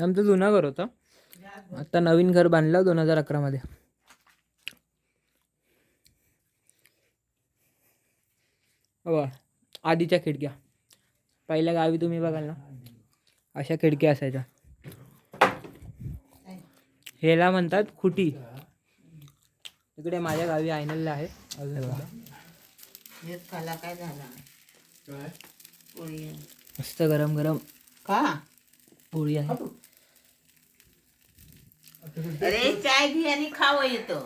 आमचं जुनं घर होतं, आता नवीन घर बांधलं 2011 मध्ये. हो, आधीच्या खिडक्या पहिल्या गावी तुम्ही बघाल ना, अशा खिडक्या असायच्या. ह्याला म्हणतात खुटी. इकडे माझ्या गावी आयनलला आहे. काय झाला मस्त गरम गरम का पोळी आहे. अरे चाय घे आणि खावं येतो.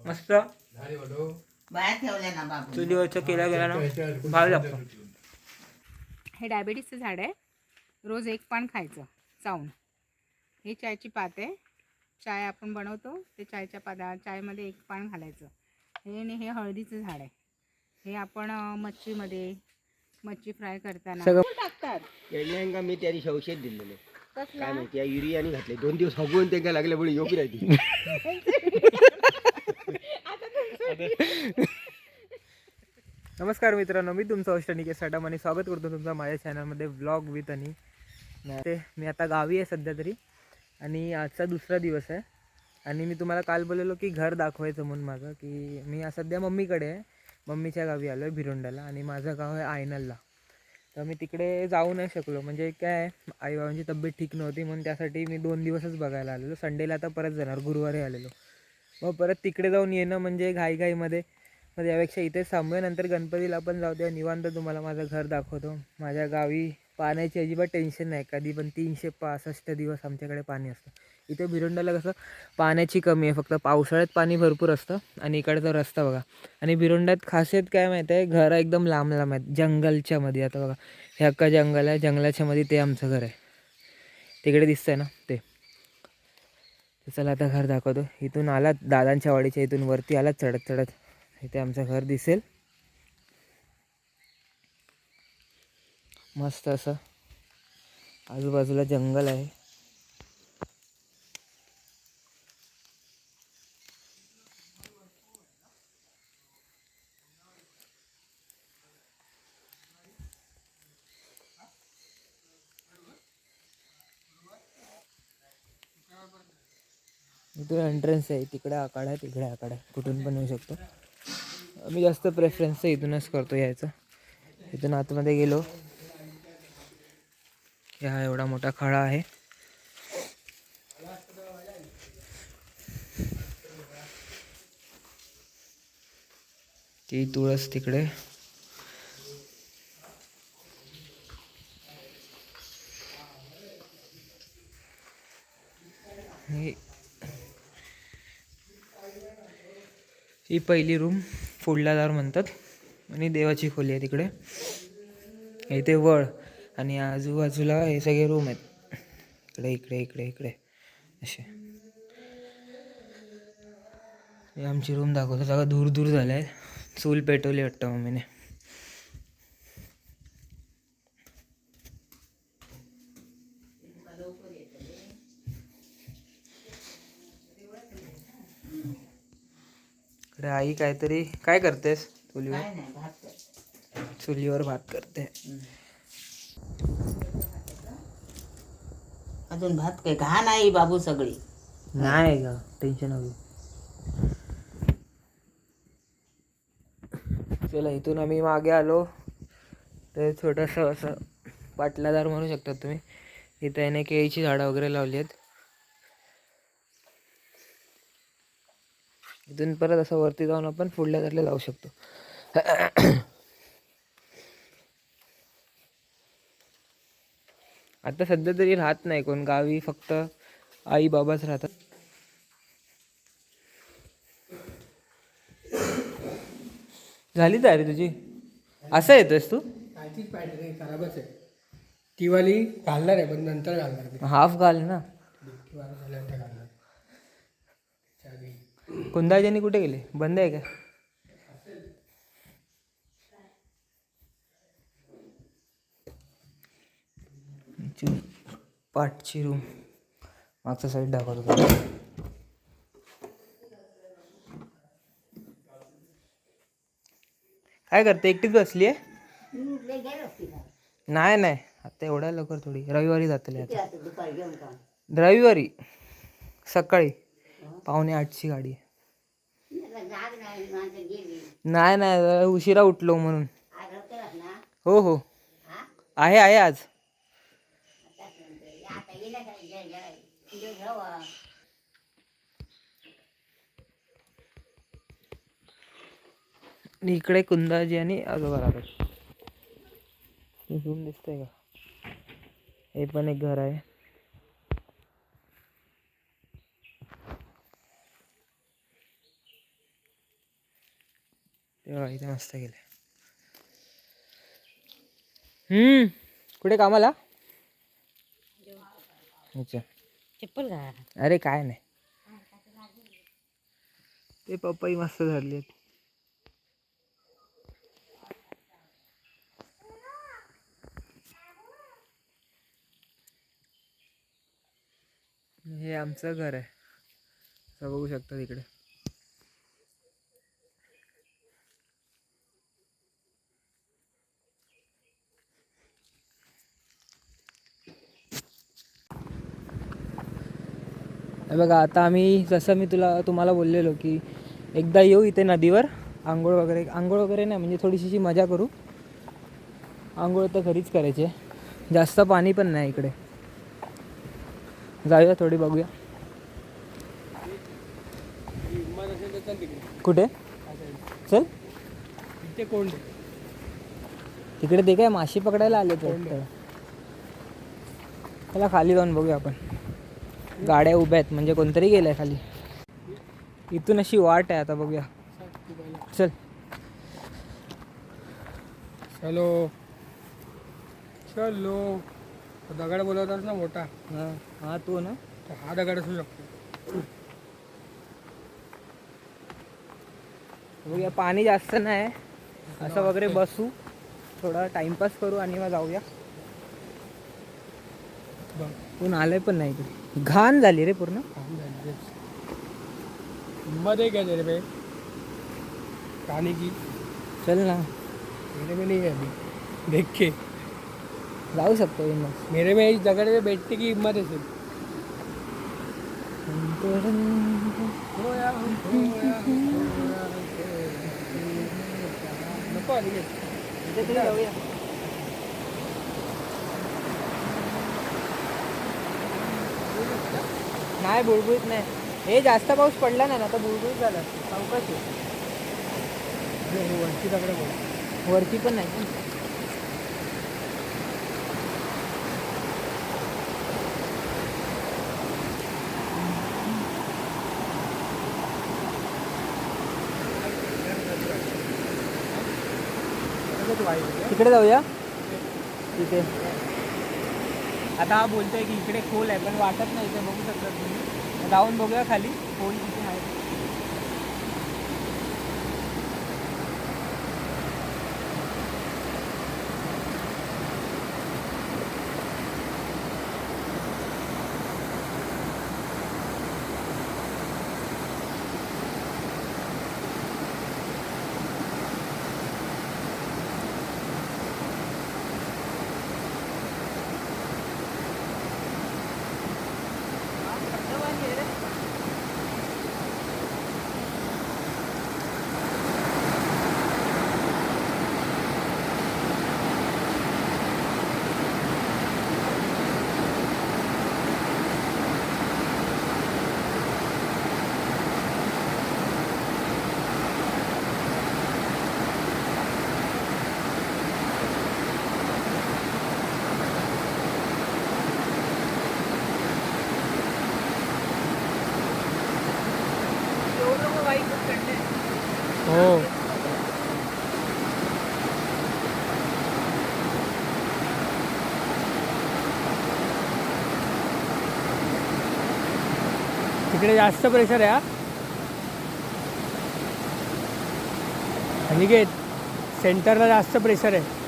मस्त बाहेर ठेवल्या ना बाबू. चुलीवरचं केला गेला ना, भारी लागतो. हे डायबिटीसचं झाड आहे. रोज एक पान खायचं चावून. ही चायची पात आहे. चाय आपण बनवतो ते चायच्या चायमध्ये एक पान घालायचं. हे हळदीचं झाड आहे. हे आपण मच्छी फ्राय करताना टाकतात. का मी त्या दिवशी औषध दिलेलं काय माहिती या युरियाने घातले 2 दिवस हगवून त्यांना लागल्यामुळे योग्य राहते. नमस्कार मित्रांनो, मी तुमचा होस्ट निकेश साडम आणि स्वागत करतो तुमचं माझ्या चॅनलमध्ये व्लॉग विथ आणि. मी आता गावी आहे सध्या तरी, आणि आजचा दुसरा दिवस आहे. आणि मी तुम्हाला काल बोललेलो की घर दाखवायचं म्हणून माझं, की मी सध्या मम्मीकडे आहे. मम्मीच्या गावी आलो आहे भिरोंडाला, आणि माझं गाव आहे आयनलला. तर मी तिकडे जाऊ नाही शकलो, म्हणजे काय आईबाबांची तब्येत ठीक नव्हती म्हणून त्यासाठी मी 2 दिवसच बघायला आलेलो. संडेला आता परत जाणार, गुरुवारी आलेलो. मग परत तिकडे जाऊन येणं म्हणजे घाईघाईमध्ये, मग यापेक्षा इथेच थांबूया. नंतर गणपतीला आपण जाऊ द्या निवांत. तुम्हाला माझं घर दाखवतो. माझ्या गावी पाण्याची अजिबात टेन्शन नाही. कधी पण 365 दिवस आमच्याकडे पाणी असतं. इथे भिरोंडाला कसं पाण्याची कमी आहे, फक्त पावसाळ्यात पाणी भरपूर असतं. आणि इकडचा रस्ता बघा. आणि भिरोंडात खासियत काय माहीत आहे, घरं एकदम लांब लांब आहेत जंगलच्या मध्ये. आता बघा हे अख्खा जंगल आहे, जंगलाच्या मध्ये ते आमचं घर आहे. तिकडे दिसतंय ना ते. चला आता घर दाखवतो. इथून आलात दादांच्या वाडीच्या इथून वरती आलात चढत चढत, इथे आमचं घर दिसेल. मस्त असं आजूबाजूला जंगल आहे. इथून एंट्रन्स आहे, तिकडे आखाडा आहे, तिकडे आखाडा आहे, कुठून पण येऊ शकतो. मी जास्त प्रेफरन्स इथूनच करतो यायचं. इथून आतमध्ये गेलो की हा एवढा मोठा खळा आहे. ती तुळस तिकडे. ही पहिली रूम, फुडलादार म्हणतात. आणि देवाची खोली आहे तिकडे. इथे वळ, आणि आजूबाजूला हे सगळे रूम आहेत. इकडे इकडे इकडे इकडे असे. हे आमची रूम दाखवतो. सगळं दूर दूर झालं आहे. चूल पेटवली वाटतं मम्मीने. इकडे आई काहीतरी काय करतेस चुलीवर? चुलीवर भात करते. अजून भात काय घाण आहे बाबू सगळी. नाही का टेन्शन हवी. चला इथून आम्ही मागे आलो तर छोटंसं असं पाटलादार म्हणू शकतात तुम्ही. इथं याने केळीची झाडं वगैरे लावली आहेत. इथून परत असं वरती जाऊन आपण पुढल्या दारला जाऊ शकतो. आता सध्या तरी राहत नाही कोण गावी, फक्त आई बाबाच राहतात. झाली तयारी तुझी? असं येतोयस तू? कायचीच पाहिजे नाही, खराबच आहे. ती वाली घालणार आहे पण नंतर घालणार. हाफ घाल ना. झाल्यानंतर घालणार. कुंदाजनी कुठे गेले? बंद आहे का? पाठची रूम मागचा साईड दाखवतो. काय करते? एकटीच बसली आहे? नाही नाही, आता एवढ्या लवकर थोडी रविवारी जातले आता रविवारी सकाळी 7:45ची गाडी आहे. नाही नाही जरा उशिरा उठलो म्हणून. हो हो आहे आहे आज. आणि इकडे कुंदाजी आणि आजोबा राहतात. रूम दिसतंय का? हे पण एक घर आहे. तेव्हा इथे मस्त गेले. कुठे कामाला? अच्छा चप्पल घा. अरे काय नाही ते पपई मस्त झाली आहेत. हे आमचं घर आहे असं बघू शकता तिकडे. हे बघा आता आम्ही जसं मी तुम्हाला बोललेलो की एकदा येऊ इथे नदीवर आंघोळ वगैरे नाही म्हणजे थोडीशी मजा करू. आंघोळ तर घरीच करायची आहे. जास्त पाणी पण नाही इकडे. जाऊया थोडी बघूया. कुठे चल इथे कोण तिकडे ते काय माशी पकडायला आले तर त्याला खाली जाऊन बघूया आपण. गाड्या उभ्या आहेत म्हणजे कोणतरी गेलंय खाली. इथून अशी वाट आहे आता बघूया. चल चलो चलो. दगड बोलवतात ना मोठा. हां हां तो ना. तर हा दगड असू शकतो. बघूया पाणी जास्त नाही असं वगैरे बसू थोडा टाइमपास करू आणि मग जाऊया. कोण आलंय पण नाही इकडे. घाण झाली रे पूर्ण. हिम्मत है क्या तेरे पे खाने की? चल ना मेरे में नहीं है अभी. देख के जाऊ शकतो मग. मेरे में इस दगड़ पे बैठने की हिम्मत है सिर्फ. नको आली आहे. जाऊया. नाही बुळबुळीत नाही. हे जास्त पाऊस पडला नाही ना आता बुळबुळीत झालं. सावकाश आहे. वरची दगड बोल. वरती पण नाही. तिकडे जाऊया. तिथे आता हा बोलतोय की इकडे खोल आहे पण वाटत नाही. इथे बघू शकता तुम्ही. जाऊन बघूया खाली खोल किती आहे. हो तिकडे जास्त प्रेशर आहे. अनिकेत सेंटरला जास्त प्रेशर आहे.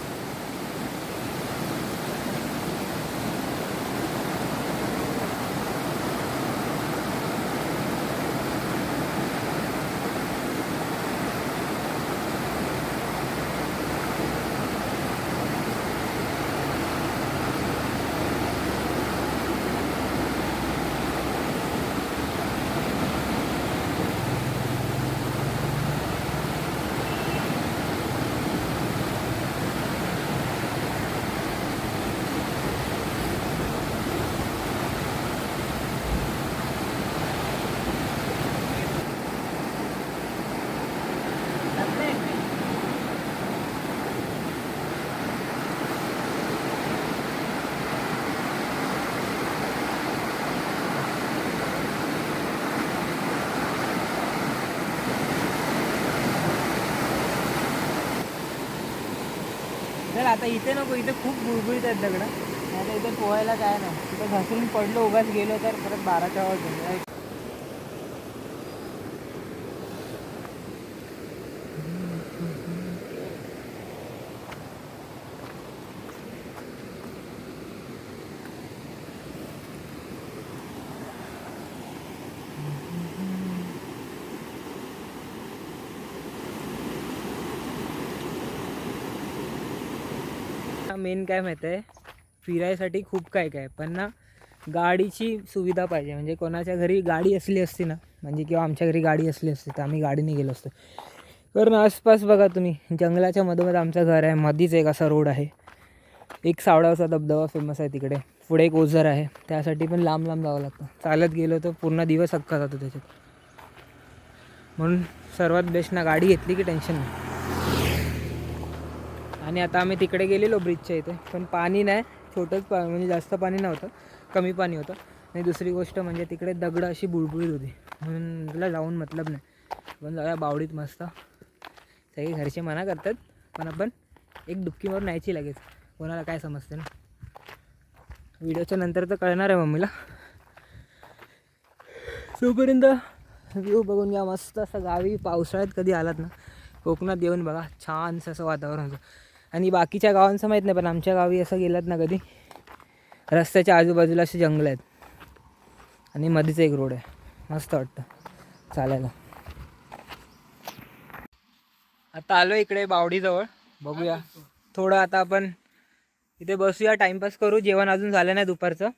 आता इथे नको, इथे खूप गुळगुळीत आहेत दगडं. आता इथे पोहायला काय नाही, तिथं घसरून पडलो उगाच गेलो तर परत 12च्या वाजता. मेन काय माहिती आहे, फिरायसाठी खूप काय काय, पण ना गाडीची सुविधा पाहिजे. म्हणजे कोणाच्या घरी गाडी असली असती ना, म्हणजे किंवा आमच्या घरी गाडी असली असती तर आम्ही गाडीने गेलो असतो. कारण आसपास बघा तुम्ही, जंगलाच्या मधोमध आमचं घर आहे, मधीच एक असा रोड आहे. एक सावडावचा धबधबा फेमस आहे तिकडे, पुढे एक ओझर आहे, त्यासाठी पण लांब लांब जावं लागतं. चालत गेलो तर पूर्ण दिवस अख्खा जातो त्याच्यात. म्हणून सर्वात बेस्ट ना गाडी घेतली की टेन्शन नाही. आणि आता आम्ही तिकडे गेलेलो ब्रिजच्या इथे, पण पाणी नाही, छोटंच म्हणजे जास्त पाणी नव्हतं, कमी पाणी होतं. आणि दुसरी गोष्ट म्हणजे तिकडे दगडं अशी बुळबुळीत होती, म्हणून तुला जाऊन मतलब नाही. पण जाऊया बावडीत मस्त. सगळे घरचे मना करतात, पण आपण एक डुबकी मारून न्यायची लगेच, कोणाला काय समजते ना. व्हिडिओच्या नंतर तर कळणार आहे मम्मीला. तोपर्यंत व्ह्यू बघून घ्या मस्त असं. गावी पावसाळ्यात कधी आलात ना कोकणात येऊन बघा, छानसं असं वातावरण होतं. आणि बाकीच्या गावांचं माहीत नाही, पण आमच्या गावी असं गेलात ना कधी, रस्त्याच्या आजूबाजूला असे जंगल आहेत आणि मध्येच एक रोड आहे, मस्त वाटतं चालायला. आता आलो इकडे बावडीजवळ, बघूया थोडं. आता आपण इथे बसूया, टाईमपास करू. जेवण अजून झालं नाही दुपारचं.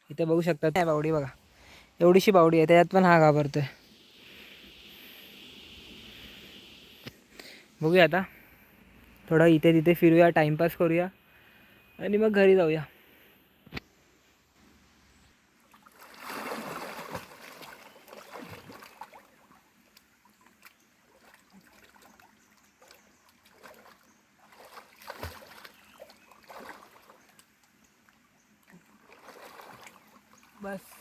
इथे बघू शकता नाही बावडी बघा, एवढीशी बावडी आहे, त्याच्यात पण हा घाबरतोय. बघूया आता थोडं इथे तिथे फिरूया, टाईमपास करूया आणि मग घरी जाऊया. बस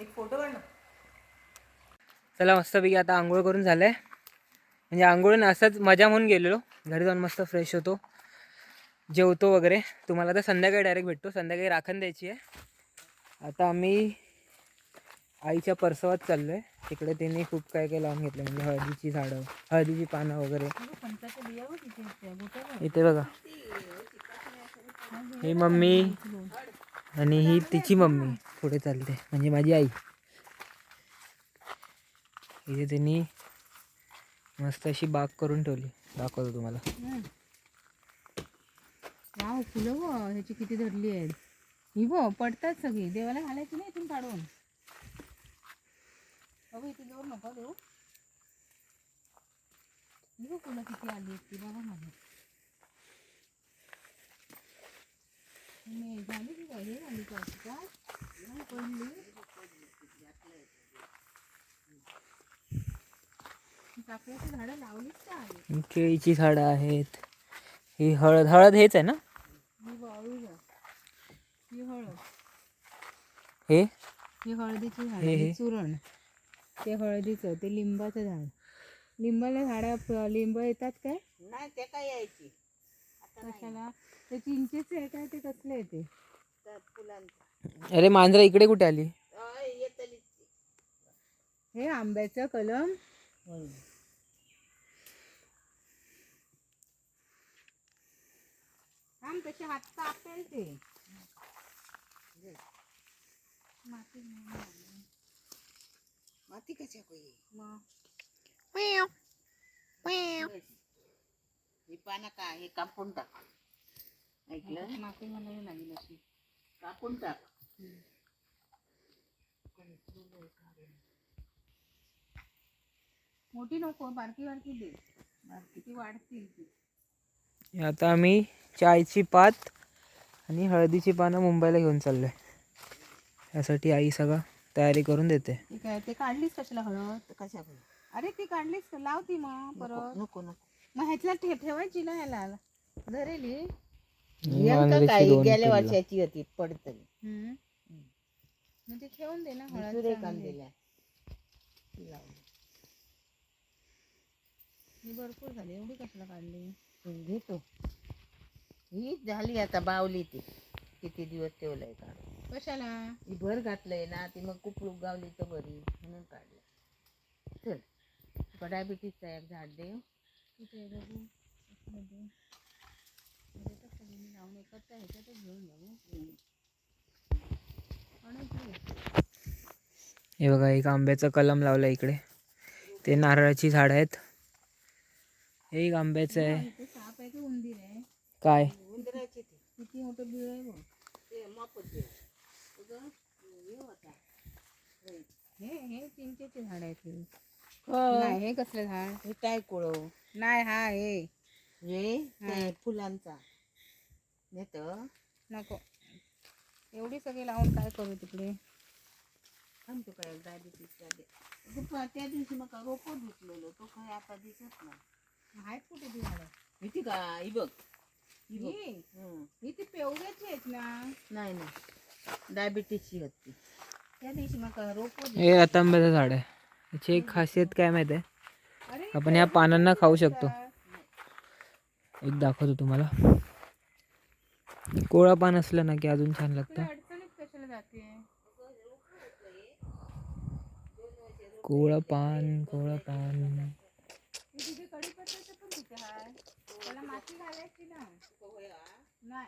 एक फोटो काढ ना. चला मस्तपैकी आता आंघोळ करून झालं आहे. म्हणजे आंघोळून असंच मजा म्हणून गेलेलो, घरी जाऊन मस्त फ्रेश होतो, जेवतो वगैरे. तुम्हाला तर संध्याकाळी डायरेक्ट भेटतो, संध्याकाळी राखण द्यायची आहे. आता आम्ही आईच्या परसवात चाललो आहे. तिकडे त्यांनी खूप काय काय लावून घेतलं, म्हणजे हळदीची झाडं, हळदीची पानं वगैरे. इथे बघा, ही मम्मी आणि ही तिची मम्मी पुढे चालते, म्हणजे माझी आई. इथे त्यांनी मस्त अशी बाग करून ठेवली, दाखवतो तुम्हाला. वाव, फुलं व ह्याची किती धरली आहेत. ही व पडतात सगळी, देवाला घालायची नाही इथून काढून. बघू इथे जोर नको देऊ. ही फुलं किती आली आहेत ती बघा मला. झाली की काय, हे झाली का पडली. चाफ्याची झाडं लावलीच का आहे. केळीची झाडं आहेत. ही हळद, हळद हेच आहे ना, ही हळद, हे ही हळदीची झाड, हे ही चूर्ण, ते हळदीचं, ते लिंबाचं झाड. लिंबाला झाडं लिंब येतात काय? नाही ते काय यायची कशाला? ते चिंचेचे आहे काय, ते कसले आहे ते? फुलांचा अरे मांजरा इकडे कुठे आली? येतली हे आंब्याचं कलम. थांब, त्याचे हात कापेल ते. माती कशा कोई मग ही पानं का हे कापून टाक, ऐकलं? माती म्हणायला लागेल अशी. कापून टाक. मोठी नको, बारकी बारकी दे, बारकी ती वाढतील ती. आता आम्ही चायची पात आणि हळदीची पानं मुंबईला घेऊन चाललो आहे. यासाठी आई सगळं तयारी करून देते. ठीक आहे, ते काढलीस कशाला हळद? कशा अरे ती काढलीस तर लावती मग परत. नको नको मग ह्यातला ठेवायची ना ह्याला धरेली. यांका काही गेल्या वर्षाची होती पडतली मग ते ठेवून दे ना हळद दुसरे चांगली. कांदिल्या ही भरपूर झाली, एवढी कशाला काढली? घेतो. ही झाली आता बावली ती किती दिवस ठेवलंय काढून. कशाला? ही भर घातलंय ना ती मग कुपलूक गावली तर बरी म्हणून काढलं. चल तुका डायबिटीसचा एक झाड दे. कुठे आहे बघू? आतमध्ये. अरे तर सगळ्यांनी लावून एकत्र ह्याच्यातच घेऊन जाऊ. आणायची. हे बघा एक आंब्याचं कलम लावलं इकडे. ते नारळाची झाड आहेत. हे एक आंब्याचं आहे. इथे साप आहे की उंदीर आहे? काय उंदराची ती किती मोठं बिळ आहे बघ. ते मापत दे. उगा हे होता. हे चिंचेचे झाड आहे ते. हो. नाही हे कसलं झाड? हे काय कोळव नाही हा हे हे ते फुलांचा नेत नको. एवढी सगळी लावून काय करू तिकडे? सांगतो काय डायबिटीसचा दे. त्या दिवशी मग रोपो धुतलेलो तो काय आता दिसत नाही. आहेत कुठे ती झाडं? माहिती का ही बघ ही बघ. ही हं. ही ती पेवग्याची आहेत ना. नाही नाही डायबिटीसची होती त्या दिवशी मग रोपो हे रतांब्याचं झाड आहे. याची एक खासियत काय माहिती आहे? अरे आपण या पानांना खाऊ शकतो. एक दाखवतो तुम्हाला. कोळा पान असलं ना की अजून छान लागतं. अडचणीत कशाला जाते? कोळा पान कोळा पान. तिथे कडीपत्त्याचं पण तिथे आहे. त्याला माती घालायची ना. नाही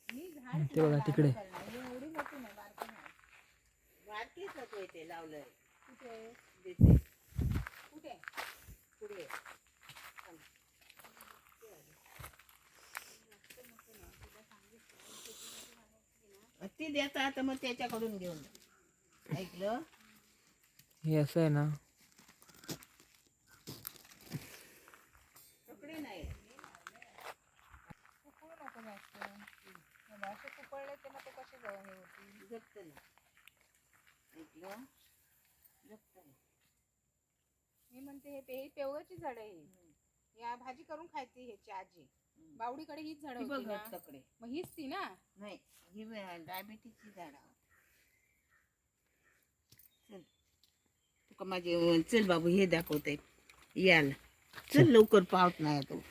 ही झाड ते बघा तिकडे. ही एवढी मोठी नाही, बारकी नाही. वाटलीच होतो ते लावलंय कुठे देते कुठे? पुढे ती देता आता मग त्याच्याकडून घेऊन जा. ऐकलं हे असं आहे ना. तुकडे नाही कुकळू नको जास्त. असे कुकळले ते मग ते कसे हे होती. जगत ना ऐकलं जगत ना. मी म्हणते हे पेवळाची झाड आहे ही. या भाजी करून खायची ह्याची आजी. बावडीकडे हीच झाड ती बघ होती ना. तकडे मग हीच ती ना. नाही ही डायबिटीसची झाड चल तुका माझे चल बाबू हे दाखवते याल चल लवकर पावत नाही तो.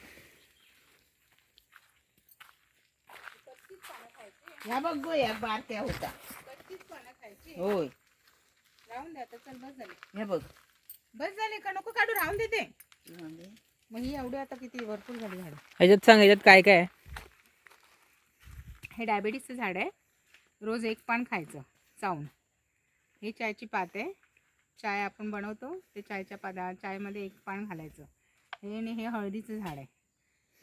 ह्या बघ गो या बारक्या होता. कच्चीच पानं खायची. होय राहून दे आता. चल बस झाले. हे बघ बस झाले का नको काढू? राहून दे ते. मग ही एवढी आता किती भरपूर झाली झाड. ह्याच्यात सांग ह्याच्यात काय काय आहे? हे डायबिटीसचं झाड आहे. रोज एक पान खायचं चावून. ही चायची पात आहे. चाय आपण बनवतो ते चायच्या चायमध्ये एक पान घालायचं. हे हळदीचं झाड आहे.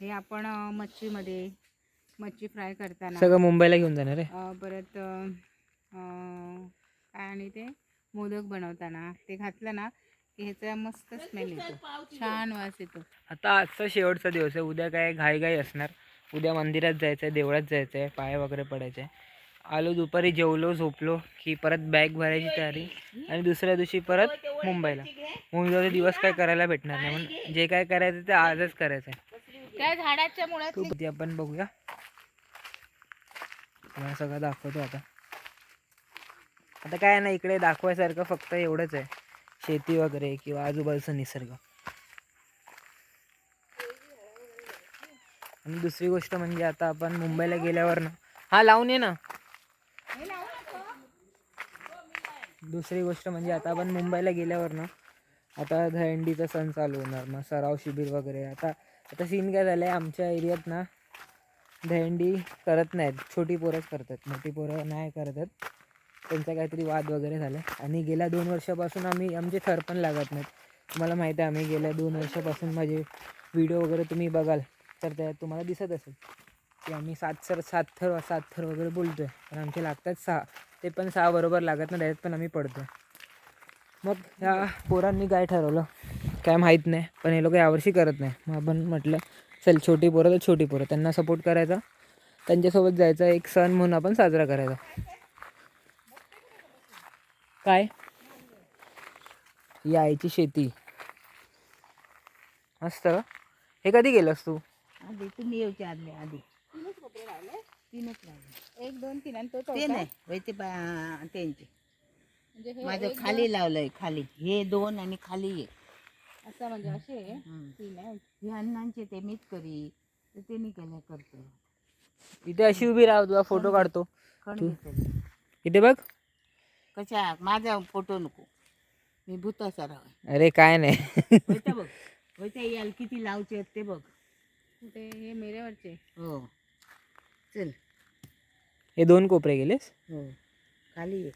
हे आपण मच्छीमध्ये मच्छी फ्राय करताना सगळं मुंबईला घेऊन जाणार आहे. परत काय आणि ते मोदक बनवताना ते घातलं ना की ह्याचा मस्त स्मेल येतो, छान वास येतो. आता आजचा शेवटचा दिवस आहे. उद्या काय घाई असणार. उद्या मंदिरात जायचं आहे, देवळात जायचं आहे, पाय वगैरे पडायचे आहे. आलो दुपारी जेवलो झोपलो की परत बॅग भरायची तयारी आणि दुसऱ्या दिवशी परत मुंबईला. मुंबईचा दिवस काय करायला भेटणार नाही. म्हणून जे काय करायचं ते आजच करायचं आहे. त्या झाडाच्या मुळात ते आपण बघूया. तुम्हाला सगळं दाखवतो आता. आता काय ना इकडे दाखवायसारखं फक्त एवढंच आहे, शेती वगैरे किंवा आजूबाजूचा निसर्ग. आणि दुसरी गोष्ट म्हणजे आता आपण मुंबईला गेल्यावर ना हा लावून ये ना. दुसरी गोष्ट म्हणजे आता आपण मुंबईला गेल्यावर ना आता दहीहंडीचा सण चालू होणार ना, सराव शिबिर वगैरे. आता सीन काय झालं आहे, आमच्या एरियात ना दहीहंडी करत नाहीत, छोटी पोरंच करतात, मोठी पोरं नाही करतात. त्यांचा काहीतरी वाद वगैरे झाला आणि गेल्या 2 वर्षापासून आमचे थर पण लागत नाहीत. तुम्हाला माहीत आहे आम्ही गेल्या 2 वर्षापासून माझे व्हिडिओ वगैरे तुम्ही बघाल तर त्यात तुम्हाला दिसत असेल की आम्ही 7 थर वगैरे बोलतो आहे, पण आमचे लागतात 6. ते पण 6 बरोबर लागत नाही, त्याच्यात पण आम्ही पडतो. मग ह्या पोरांनी काय ठरवलं काय माहीत नाही, पण हे लोक यावर्षी करत नाही. मग आपण म्हटलं चल छोटी पोरं तर छोटी पोरं, त्यांना सपोर्ट करायचा, त्यांच्यासोबत जायचा, एक सण म्हणून आपण साजरा करायचा. काय ही आईची शेती मस्त. हे कधी गेलंस तू? आधी तुम्ही येऊच्या आधी तीनच राहिले. 1 2 3 आणि तो ते चौथा. नाही होय ते त्यांचे म्हणजे हे माझं 1, खाली लावलंय, खाली हे 2 आणि खाली 1. 2 असं म्हणजे असे हम्म. 3 आहे. हे अण्णांचे ते मीच करी तर त्यांनी केल्या करतो. इथे अशी उभी राहा, तुझा फोटो काढतो. खण तू. घेतली इथे बघ. कशा माझा फोटो नको, मी भूताचा राव. अरे काय नाही. होय बघ, होय त्या याल किती लावचे आहेत ते बघ. कुठे हे मेरेवरचे. हो चल. हे 2 कोपरे गेलेस. हो खाली एक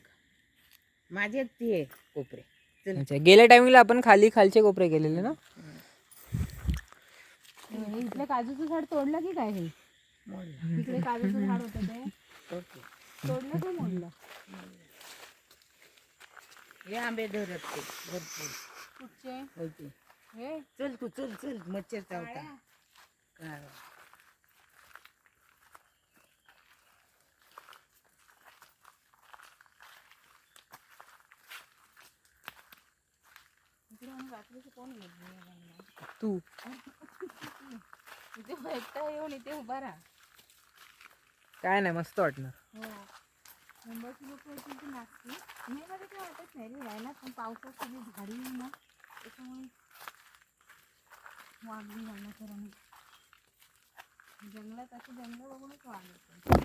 माझेच ते कोपरे. चल अच्छा, गेल्या टायमिंगला आपण खालचे कोपरे गेलेले ना. हे इथलं काजूचं झाड तोडलं की काय? हे मोडला. इकडे काजूचं झाड होतं ते ओके. तोडलं की मोडलं? हे आंबे धरत ते भरपूर कुठचे? होते. हे चल तू चल चल मच्छर चावता. काय इकडे आणि रात्रीचं कोण येत नाही. तू इथे एकटा येऊन इथे उभा राहा. काय नाही, मस्त वाटणार. हो, मुंबईची लोक येतील ती नाचतील. पुण्यामध्ये काय वाटत नाही रे यायला, पण पावसात सगळी झाडी आहे ना, त्याच्यामुळे वाघ जाणं खरं नाही. जंगलात अशी जंगल बघूनच वाघ येतो.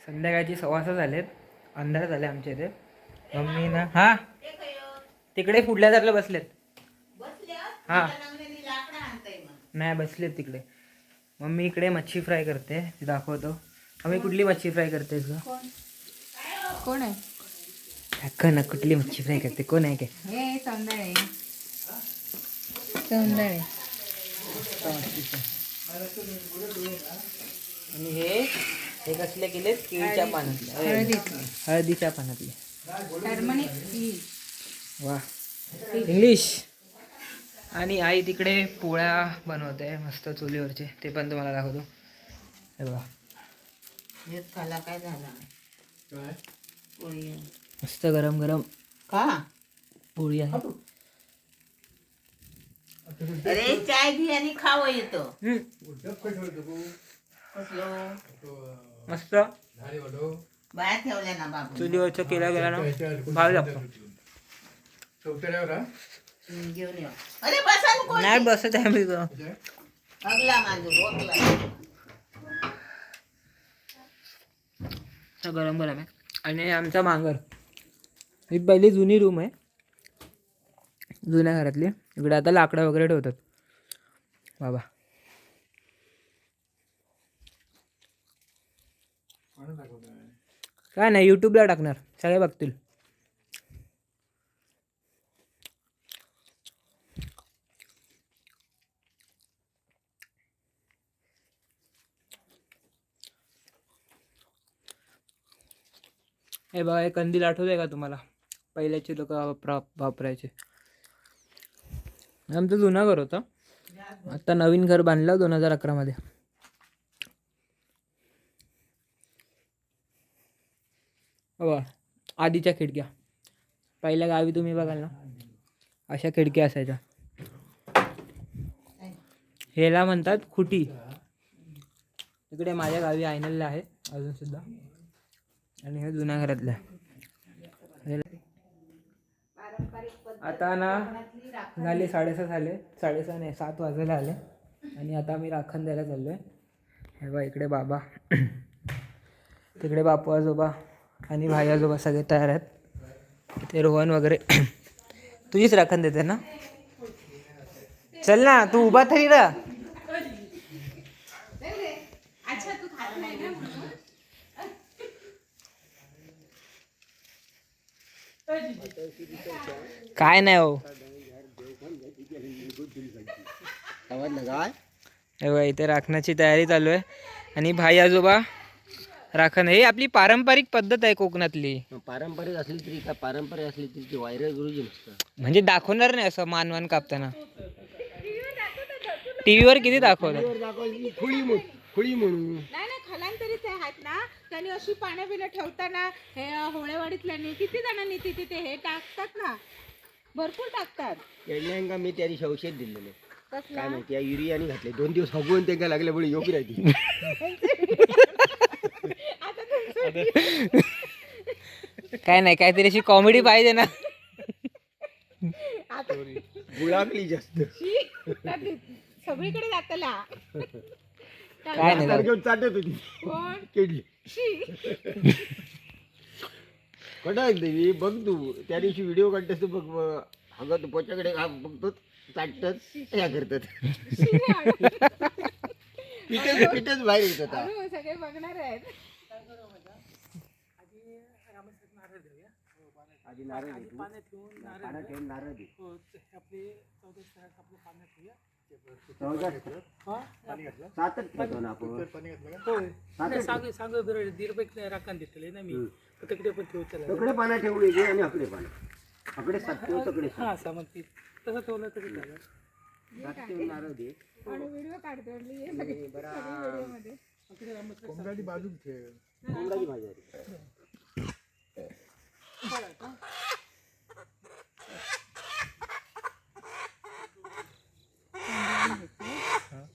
संध्याकाळची 6:15 झालेत, अंधार झाले आमच्या इथे. मम्मी ना हा तिकडे पुढल्या दारला बसलेत. हा नाही बसलेत तिकडे. मम्मी इकडे मच्छी फ्राय करते, ती दाखवतो. मम्मी कुठली मच्छी फ्राय करते? कोण आहे? अक्का ना कुठली मच्छी फ्राय करते? कोण आहे काय? हे सौंदर्य. सौंदर्य. आणि हे कसले केलेत? केळीच्या पानातले, हळदीच्या पानातले. Turmeric tea. वा इंग्लिश. आणि आई तिकडे पोळ्या बनवते मस्त चुलीवरचे, ते पण तुम्हाला दाखवतो. हे बघा हेच खाला काय झाला पोळी आहे. मस्त गरम गरम का पोळी आहे. अरे चाय घे आणि खावं येतं. मस्त बाहेर ठेवल्या ना बाबू. चुलीवरचं केला गेला ना, भारी लागतो. घेऊन ये. अरे बसा ना कोण. नाही बसत आहे मी इथं. अगला माझं रोकला. गरम गरम आहे. आणि आमचा मांगर, ही पहिली जुनी रूम आहे जुन्या घरातली. इकडे आता लाकडं वगैरे ठेवतात बाबा. काय नाही, यूट्यूबला टाकणार, सगळे बघतील. हे बघा, हे कंदील आठवतंय का तुम्हाला? पहिल्याचे लोक वापरायचे. आमचं जुनं घर होतं, आता नवीन घर बांधलं 2011 मध्ये. बघा आधीच्या खिडक्या, पहिल्या गावी तुम्ही बघाल ना अशा खिडक्या असायच्या. ह्याला म्हणतात खुटी. इकडे माझ्या गावी आयनलला आहे अजून सुद्धा. आणि हे जुन्या घरातलं आहे. आता ना झाले 6:30 झाले, 6:30 नाही 7 वाजायला आले. आणि आता आम्ही राखण द्यायला चाललो आहे. हे बघा इकडे बाबा, तिकडे बापू आजोबा आणि भाई आजोबा सगळे तयार आहेत. ते रोहन वगैरे. तुझीच राखण देते ना? चल ना तू उभा तरी ना. काय नाही हो. काय हे बघा इथे राखणाची तयारी चालू आहे आणि भाई आजोबा राखण हे आपली पारंपरिक पद्धत आहे कोकणातली. पारंपरिक असली तरी का पारंपरिक असली तरी ती व्हायरल गुरुजी नसतं. म्हणजे दाखवणार नाही असं मानवान कापताना. टीव्हीवर किती दाखवतात. दाखवायची खुळी म्हणून नाही नाही खलांतरीच आहेत ना, त्यांनी अशी पाण्या बिणं ठेवताना हे होळेवाडीतल्यांनी किती जणांनी तिथे हे टाकतात ना, भरपूर टाकतात. का मी त्या दिवशी औषध दिलेलं कसलं? काय माहिती या युरियाने घातले 2 दिवस हगवून ते काय लागल्यामुळे योग्य राहते. काय नाही काहीतरी अशी कॉमेडी पाहिजे ना. गुळाकली जास्त सगळीकडे जातला. काय नाही तारखेवर चाटत होती कोण? केडली कटा देवी बघ तू त्या दिवशी व्हिडिओ काढतेस तू बघ हगत पोच्याकडे बघतो चाटत या करतात पिठच बाहेर येत होता. अरे, सगळे बघणार आहेत. आधी नारळ दे तू. पाण्यात ठेवून नारळ दे. 7च ठेवतो ना आपण. तकडे पाण्यात ठेवू घे आणि अकडे पाण्यात अकडे 7 ठेव तकडे 7 ठेवून नारळ दे. आणि व्हिडिओ काढतो म्हणली, ये सगळे व्हिडिओमध्ये. कोंबडाची भाजी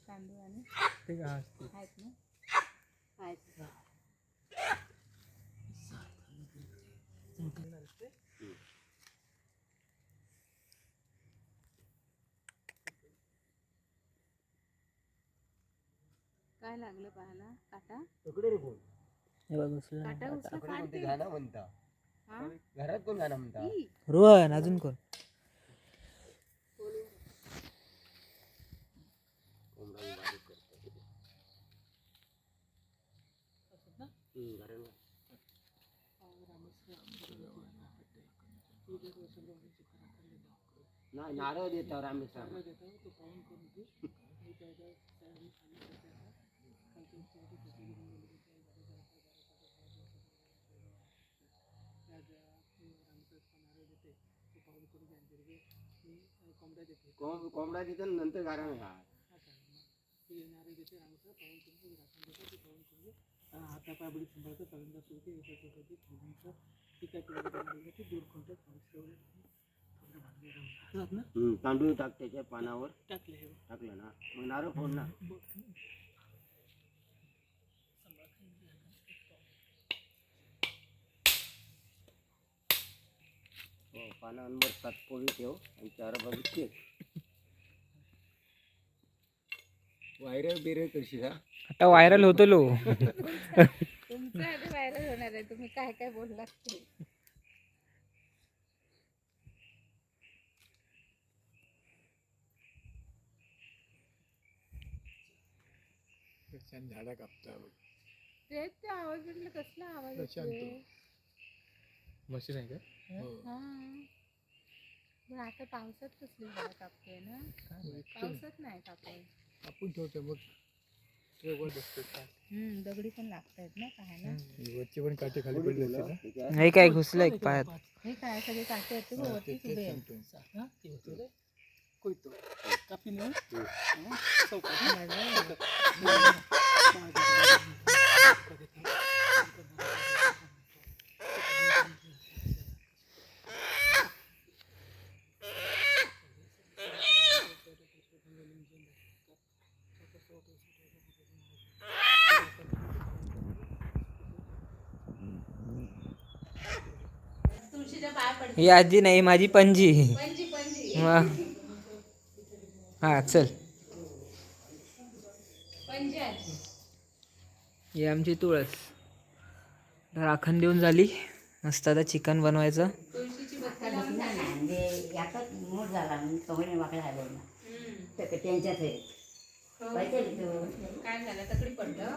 तांदूळ आणि आहेत ना, आहेत. काय लागलं पाहायला? काटा तकडे रे कोण काटा घुसला काढते. गाणं म्हणता हा? घरात कोण गाणं म्हणता. ई, रोहन अजून कोण. नाही नारळ देतो आम्ही कोंबडा देतो नंतर गारा घाल. तांदूळ टाक त्याच्या पानावर टाकलं ना मग नारळ फोड ना. पानांवर 7 पोळी ठेव आणि 4 बाजू केक. व्हायरल बिरल करशील हा. आता व्हायरल होतो लो. तुमचं आधी व्हायरल होणार आहे. तुम्ही काय काय बोललात ते. झाडा कापता तेच ते आवाज म्हटलं कसला आवाज येतोय? मशीन आहे का? हा. बरं आता पावसात कसली झाडं कापते ना? पावसात नाही कापत. आपण ठेवतो मग ट्रेवर बसतो काय दगडी पण लागतायत ना पाहायला. वरची पण काटे खाली पडले असते ना. हे काय घुसलं एक पायात. हे काय सगळे काटे आहेत ते वरतीच उभे आहेत. ही आजी नाही माझी पणजी. मग हा चल. ही आमची तुळस. राखण देऊन झाली. मस्त आता चिकन बनवायचं. याचाच मूड झाला कवणे वाकडा आलो ना त्यांच्यात काय झालं? तकडी पडलं.